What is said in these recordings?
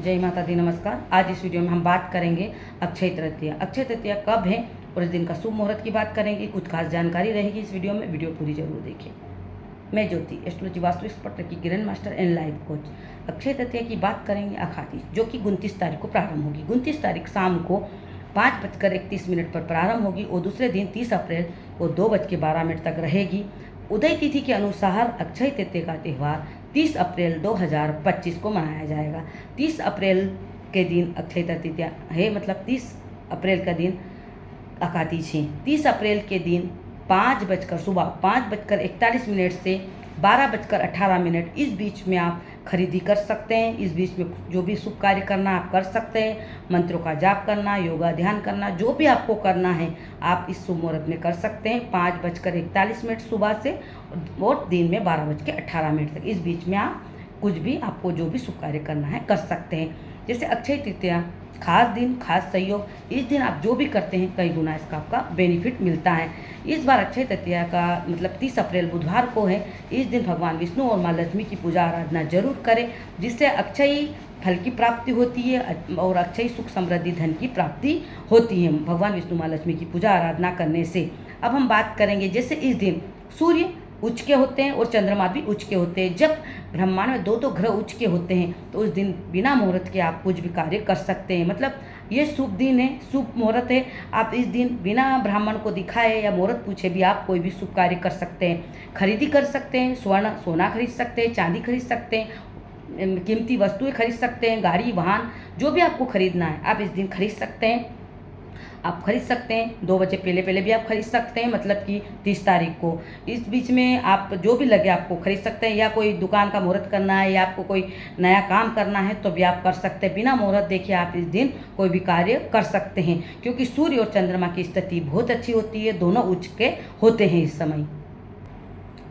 जय माता दी, नमस्कार। आज इस वीडियो में हम बात करेंगे अक्षय तृतीया। अक्षय तृतीया कब है और इस दिन का शुभ मुहूर्त की बात करेंगे। कुछ खास जानकारी रहेगी इस वीडियो में, वीडियो पूरी जरूर देखिए। मैं ज्योति, एस्ट्रोलॉजी वास्तु एक्सपर्ट की grand master and life coach. Akshaya Tritiya की बात करेंगे अखातीज, जो कि 29 तारीख को प्रारंभ होगी। 29 तारीख शाम को 5:31 पर प्रारंभ होगी और दूसरे दिन 30 अप्रैल को 2:12 तक रहेगी। उदय तिथि के अनुसार अक्षय तृतीया का त्यौहार 30 अप्रैल 2025 को मनाया जाएगा। 30 अप्रैल के दिन अक्षय तृतीया है, मतलब 30 अप्रैल का दिन अखातीज है। 30 अप्रैल के दिन सुबह 5:41 से 12:18 इस बीच में आप खरीदी कर सकते हैं। इस बीच में जो भी शुभ कार्य करना आप कर सकते हैं। मंत्रों का जाप करना, योगा ध्यान करना, जो भी आपको करना है आप इस शुभ मुहूर्त में कर सकते हैं। 5:41 सुबह से और दिन में 12:18 तक, इस बीच में आप कुछ भी आपको जो भी शुभ कार्य करना है कर सकते हैं। जैसे अक्षय तृतीया खास दिन, खास सहयोग, इस दिन आप जो भी करते हैं कई गुना इसका आपका बेनिफिट मिलता है। इस बार अक्षय तृतीया का मतलब 30 अप्रैल बुधवार को है। इस दिन भगवान विष्णु और माँ लक्ष्मी की पूजा आराधना जरूर करें, जिससे अक्षय फल की प्राप्ति होती है और अक्षय सुख समृद्धि धन की प्राप्ति होती है भगवान विष्णु माँ लक्ष्मी की पूजा आराधना करने से। अब हम बात करेंगे, जैसे इस दिन सूर्य उच्च के होते हैं और चंद्रमा भी उच्च के होते हैं। जब ब्रह्मांड में दो ग्रह उच्च के होते हैं तो उस दिन बिना मुहूर्त के आप कुछ भी कार्य कर सकते हैं। मतलब ये शुभ दिन है, शुभ मुहूर्त है। आप इस दिन बिना ब्राह्मण को दिखाए या मुहूर्त पूछे भी आप कोई भी शुभ कार्य कर सकते हैं। खरीदी कर सकते हैं, सोना खरीद सकते हैं, चांदी खरीद सकते हैं, कीमती वस्तुएं खरीद सकते हैं, गाड़ी वाहन जो भी आपको खरीदना है आप इस दिन खरीद सकते हैं। आप खरीद सकते हैं 2 बजे पहले भी आप खरीद सकते हैं, मतलब कि 30 तारीख को। इस बीच में आप जो भी लगे आपको खरीद सकते हैं, या कोई दुकान का मुहूर्त करना है या आपको कोई नया काम करना है तो भी आप कर सकते हैं। बिना मुहूर्त देखे आप इस दिन कोई भी कार्य कर सकते हैं, क्योंकि सूर्य और चंद्रमा की स्थिति बहुत अच्छी होती है, दोनों उच्च के होते हैं इस समय।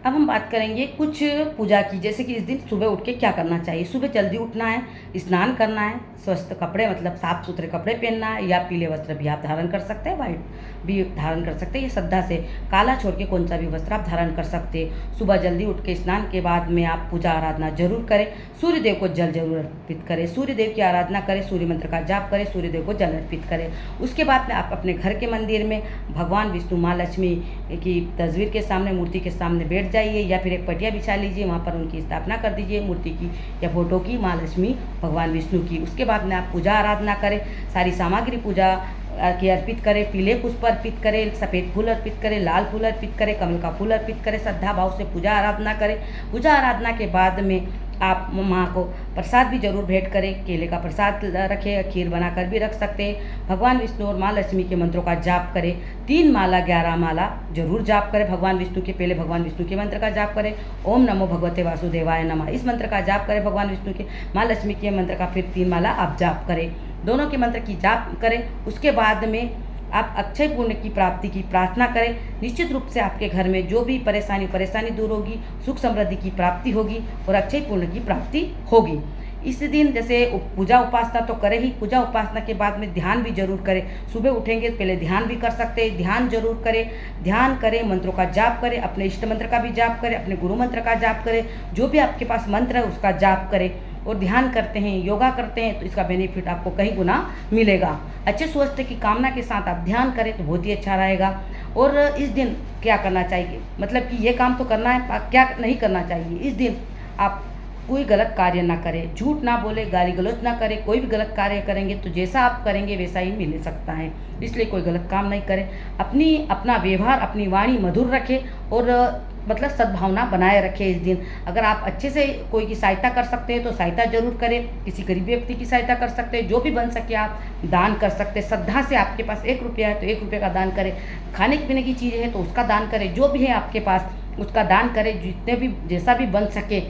अब हम बात करेंगे कुछ पूजा की, जैसे कि इस दिन सुबह उठ के क्या करना चाहिए। सुबह जल्दी उठना है, स्नान करना है, स्वस्थ कपड़े मतलब साफ सुथरे कपड़े पहनना है, या पीले वस्त्र भी आप धारण कर सकते हैं, वाइट भी धारण कर सकते हैं। ये श्रद्धा से काला छोड़ के कौन सा भी वस्त्र आप धारण कर सकते हैं। सुबह जल्दी उठ के स्नान के बाद में आप पूजा आराधना जरूर करें। सूर्यदेव को जल जरूर अर्पित करें, सूर्यदेव की आराधना करें, सूर्य मंत्र का जाप करें, सूर्यदेव को जल अर्पित करें। उसके बाद में आप अपने घर के मंदिर में भगवान विष्णु माँ लक्ष्मी की तस्वीर के सामने, मूर्ति के सामने बैठ जाइए, या फिर एक पटिया बिछा लीजिए, वहाँ पर उनकी स्थापना कर दीजिए, मूर्ति की या फोटो की, माँ लक्ष्मी भगवान विष्णु की। उसके बाद में आप पूजा आराधना करें, सारी सामग्री पूजा की अर्पित करें। पीले पुष्प अर्पित करें, सफ़ेद फूल अर्पित करें, लाल फूल अर्पित करें, कमल का फूल अर्पित करें। श्रद्धा भाव से पूजा आराधना करें। पूजा आराधना के बाद में आप माँ को प्रसाद भी जरूर भेंट करें। केले का प्रसाद रखें, खीर बनाकर भी रख सकते हैं। भगवान विष्णु और माँ लक्ष्मी के मंत्रों का जाप करें। 3 माला 11 माला जरूर जाप करें भगवान विष्णु के। पहले भगवान विष्णु के मंत्र का जाप करें, ओम नमो भगवते वासुदेवाय नमः, इस मंत्र का जाप करें भगवान विष्णु के। माँ लक्ष्मी के मंत्र का फिर 3 माला आप जाप करें, दोनों के मंत्र की जाप करें। उसके बाद में आप अक्षय पुण्य की प्राप्ति की प्रार्थना करें। निश्चित रूप से आपके घर में जो भी परेशानी दूर होगी, सुख समृद्धि की प्राप्ति होगी और अक्षय पुण्य की प्राप्ति होगी। इस दिन जैसे पूजा उपासना तो करें ही, पूजा उपासना के बाद में ध्यान भी जरूर करें। सुबह उठेंगे पहले ध्यान भी कर सकते हैं, ध्यान जरूर करें। ध्यान करें, मंत्रों का जाप करें, अपने इष्ट मंत्र का भी जाप करें, अपने गुरु मंत्र का जाप करें, जो भी आपके पास मंत्र है उसका जाप करें। और ध्यान करते हैं, योगा करते हैं तो इसका बेनिफिट आपको कई गुना मिलेगा। अच्छे स्वास्थ्य की कामना के साथ आप ध्यान करें तो बहुत ही अच्छा रहेगा। और इस दिन क्या करना चाहिए, मतलब कि ये काम तो करना है, क्या नहीं करना चाहिए। इस दिन आप कोई गलत कार्य ना करें, झूठ ना बोले, गाली गलौज ना करें। कोई भी गलत कार्य करेंगे तो जैसा आप करेंगे वैसा ही मिल सकता है, इसलिए कोई गलत काम नहीं करें। अपना व्यवहार, अपनी वाणी मधुर रखें और मतलब सद्भावना बनाए रखें इस दिन। अगर आप अच्छे से कोई की सहायता कर सकते हैं तो सहायता जरूर करें। किसी गरीब व्यक्ति की सहायता कर सकते हैं, जो भी बन सके आप दान कर सकते हैं। श्रद्धा से आपके पास 1 रुपया है तो 1 रुपये का दान करें। खाने पीने की चीज़ है तो उसका दान करें, जो भी है आपके पास उसका दान करें। जितने भी जैसा भी बन सके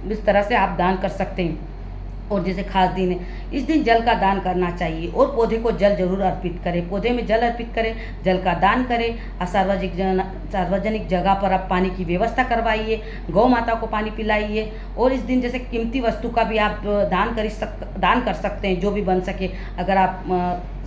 इस तरह से आप दान कर सकते हैं। और जैसे खास दिन है, इस दिन जल का दान करना चाहिए और पौधे को जल जरूर अर्पित करें। पौधे में जल अर्पित करें, जल का दान करें। सार्वजनिक जगह पर आप पानी की व्यवस्था करवाइए, गौ माता को पानी पिलाइए। और इस दिन जैसे कीमती वस्तु का भी आप दान कर सकते हैं, जो भी बन सके। अगर आप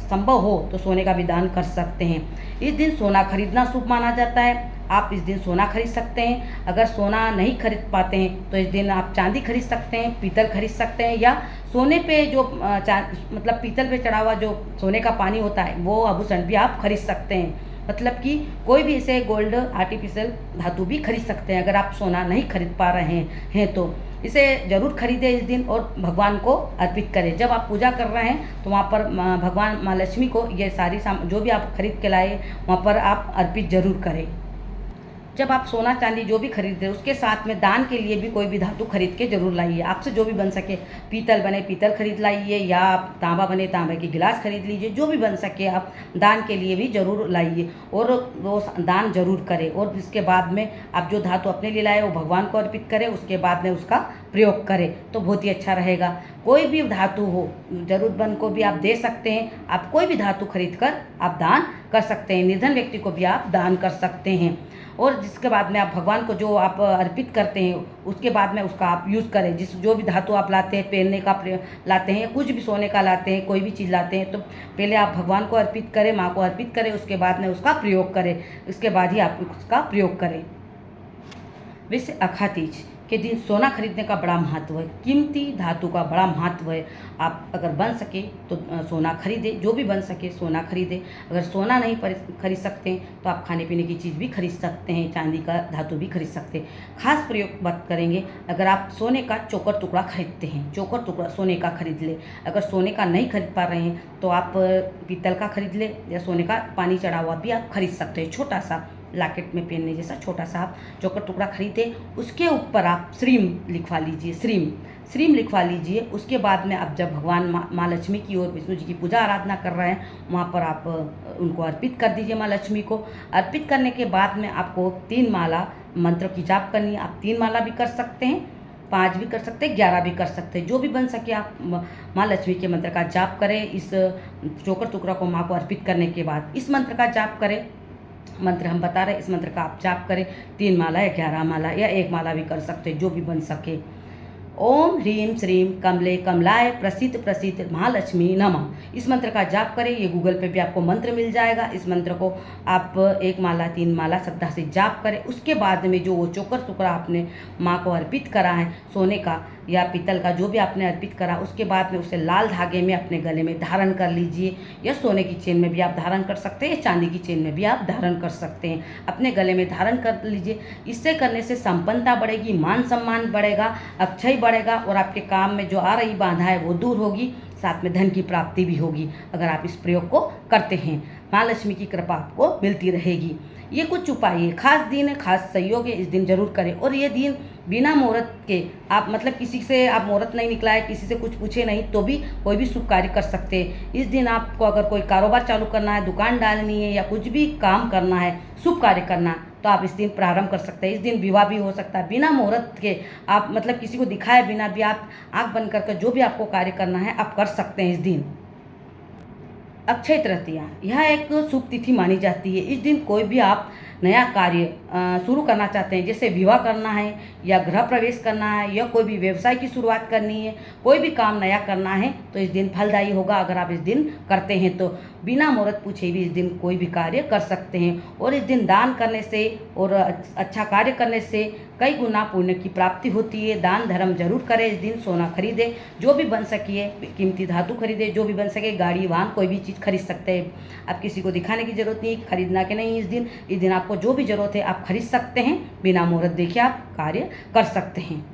संभव हो तो सोने का भी दान कर सकते हैं। इस दिन सोना खरीदना शुभ माना जाता है। आप इस दिन सोना खरीद सकते हैं। अगर सोना नहीं खरीद पाते हैं तो इस दिन आप चांदी खरीद सकते हैं, पीतल खरीद सकते हैं, या सोने पे जो मतलब पीतल पे चढ़ा हुआ जो सोने का पानी होता है वो आभूषण भी आप खरीद सकते हैं। मतलब कि कोई भी ऐसे गोल्ड आर्टिफिशियल धातु भी खरीद सकते हैं अगर आप सोना नहीं खरीद पा रहे हैं तो इसे ज़रूर खरीदें इस दिन और भगवान को अर्पित करें। जब आप पूजा कर रहे हैं तो वहाँ पर भगवान माँ लक्ष्मी को ये सारी जो भी आप खरीद के लाए वहाँ पर आप अर्पित ज़रूर करें। जब आप सोना चांदी जो भी खरीदते हैं उसके साथ में दान के लिए भी कोई भी धातु खरीद के जरूर लाइए। आपसे जो भी बन सके, पीतल बने पीतल खरीद लाइए, या आप तांबा बने तांबे की गिलास खरीद लीजिए। जो भी बन सके आप दान के लिए भी ज़रूर लाइए और वो दान जरूर करें। और इसके बाद में आप जो धातु अपने लिए लाए वो भगवान को अर्पित करें, उसके बाद में उसका प्रयोग करें तो बहुत ही अच्छा रहेगा। कोई भी धातु हो, ज़रूरतमंद को भी आप दे सकते हैं। आप कोई भी धातु खरीद कर आप दान कर सकते हैं। निर्धन व्यक्ति को भी आप दान कर सकते हैं। और जिसके बाद में आप भगवान को जो आप अर्पित करते हैं उसके बाद में उसका आप यूज़ करें। जो भी धातु आप लाते हैं, पहनने का लाते हैं, कुछ भी सोने का लाते हैं, कोई भी चीज़ लाते हैं तो पहले आप भगवान को अर्पित करें, माँ को अर्पित करें, उसके बाद में उसका प्रयोग करें। उसके बाद ही आप उसका प्रयोग करें। वैसे अखा तीज के दिन सोना खरीदने का बड़ा महत्व है, कीमती धातु का बड़ा महत्व है। आप अगर बन सके तो सोना खरीदें, जो भी बन सके सोना खरीदें। अगर सोना नहीं खरीद सकते तो आप खाने पीने की चीज़ भी खरीद सकते हैं, चांदी का धातु भी खरीद सकते हैं। खास प्रयोग बात करेंगे, अगर आप सोने का चोकर टुकड़ा खरीदते हैं, चोकर टुकड़ा सोने का खरीद ले। अगर सोने का नहीं खरीद पा रहे हैं तो आप पीतल का खरीद ले, या सोने का पानी चढ़ा हुआ भी आप खरीद सकते हैं। छोटा सा लॉकेट में पहनने जैसा छोटा सा आप चोकर टुकड़ा खरीदे, उसके ऊपर आप श्रीम लिखवा लीजिए, श्रीम लिखवा लीजिए। उसके बाद में आप जब भगवान माँ लक्ष्मी की और विष्णु जी की पूजा आराधना कर रहे हैं वहाँ पर आप उनको अर्पित कर दीजिए। माँ लक्ष्मी को अर्पित करने के बाद में आपको 3 माला मंत्र की जाप करनी है। आप 3 माला भी कर सकते हैं, 5 भी कर सकते हैं, 11 भी कर सकते हैं, जो भी बन सके आप माँ लक्ष्मी के मंत्र का जाप करें। इस चोकर टुकड़ा को माँ को अर्पित करने के बाद इस मंत्र का जाप करें। मंत्र हम बता रहे हैं, इस मंत्र का आप जाप करें। 3 माला या 11 माला या 1 माला भी कर सकते हैं, जो भी बन सके। ओम ह्रीम श्रीम कमले कमलाय प्रसिद्ध प्रसिद्ध महालक्ष्मी नमः, इस मंत्र का जाप करें। ये गूगल पे भी आपको मंत्र मिल जाएगा। इस मंत्र को आप 1 माला 3 माला श्रद्धा से जाप करें। उसके बाद में जो वो चोकर टुकड़ा आपने माँ को अर्पित करा है, सोने का या पीतल का जो भी आपने अर्पित करा, उसके बाद में उसे लाल धागे में अपने गले में धारण कर लीजिए, या सोने की चेन में भी आप धारण कर सकते हैं, या चांदी की चेन में भी आप धारण कर सकते हैं। अपने गले में धारण कर लीजिए। इससे करने से संपन्नता बढ़ेगी, मान सम्मान बढ़ेगा, अक्षय बढ़ेगा, और आपके काम में जो आ रही बाधा है वो दूर होगी, साथ में धन की प्राप्ति भी होगी अगर आप इस प्रयोग को करते हैं। माँ लक्ष्मी की कृपा आपको मिलती रहेगी। ये कुछ उपाय है, खास दिन है, खास सहयोग है, इस दिन जरूर करें। और ये दिन बिना मुहूर्त के आप मतलब किसी से आप मुहूर्त नहीं निकला है, किसी से कुछ पूछे नहीं तो भी कोई भी शुभ कार्य कर सकते हैं। इस दिन आपको अगर कोई कारोबार चालू करना है, दुकान डालनी है, या कुछ भी काम करना है, शुभ कार्य करना है, तो आप इस दिन प्रारंभ कर सकते हैं। इस दिन विवाह भी हो सकता है बिना मुहूर्त के। आप मतलब किसी को दिखाए बिना भी आप आंख बंद करके जो भी आपको कार्य करना है आप कर सकते हैं इस दिन। अक्षय तृतीया यह एक शुभ तिथि मानी जाती है। इस दिन कोई भी आप नया कार्य शुरू करना चाहते हैं, जैसे विवाह करना है, या गृह प्रवेश करना है, या कोई भी व्यवसाय की शुरुआत करनी है, कोई भी काम नया करना है, तो इस दिन फलदायी होगा अगर आप इस दिन करते हैं तो। बिना मुहूर्त पूछे भी इस दिन कोई भी कार्य कर सकते हैं। और इस दिन दान करने से और अच्छा कार्य करने से कई गुना पुण्य की प्राप्ति होती है। दान धर्म जरूर करें इस दिन। सोना खरीदे, जो भी बन सके, कीमती धातु खरीदे, जो भी बन सके, गाड़ी वाहन कोई भी चीज़ खरीद सकते हैं। आप किसी को दिखाने की जरूरत नहीं, खरीदना के नहीं। इस दिन आपको जो भी जरूरत है आप खरीद सकते हैं, बिना मुहूर्त देखे आप कार्य कर सकते हैं।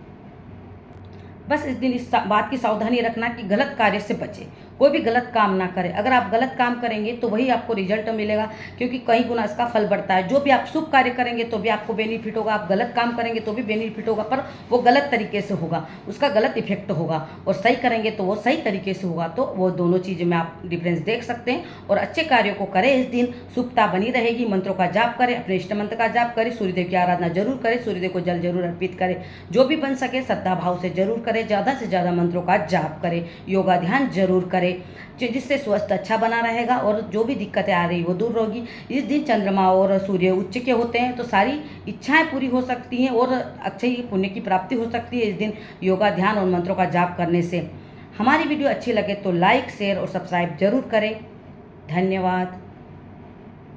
बस इस दिन इस बात की सावधानी रखना कि गलत कार्य से बचे, कोई भी गलत काम ना करें। अगर आप गलत काम करेंगे तो वही आपको रिजल्ट मिलेगा, क्योंकि कई गुना इसका फल बढ़ता है। जो भी आप शुभ कार्य करेंगे तो भी आपको बेनिफिट होगा, आप गलत काम करेंगे तो भी बेनिफिट होगा, पर वो गलत तरीके से होगा, उसका गलत इफेक्ट होगा। और सही करेंगे तो वो सही तरीके से होगा। तो वो दोनों चीज़ों में आप डिफरेंस देख सकते हैं। और अच्छे कार्यों को करें इस दिन, शुभता बनी रहेगी। मंत्रों का जाप करें, अपने इष्ट मंत्र का जाप करें, सूर्यदेव की आराधना जरूर करें, सूर्यदेव को जल जरूर अर्पित करें। जो भी बन सके श्रद्धा भाव से जरूर करें, ज़्यादा से ज़्यादा मंत्रों का जाप करें, योगा ध्यान जरूर करें, जिससे स्वास्थ्य अच्छा बना रहेगा और जो भी दिक्कतें आ रही वो दूर होगी। इस दिन चंद्रमा और सूर्य उच्च के होते हैं तो सारी इच्छाएं पूरी हो सकती हैं और अच्छे पुण्य की प्राप्ति हो सकती है इस दिन योगा ध्यान और मंत्रों का जाप करने से। हमारी वीडियो अच्छी लगे तो लाइक शेयर और सब्सक्राइब जरूर करें। धन्यवाद।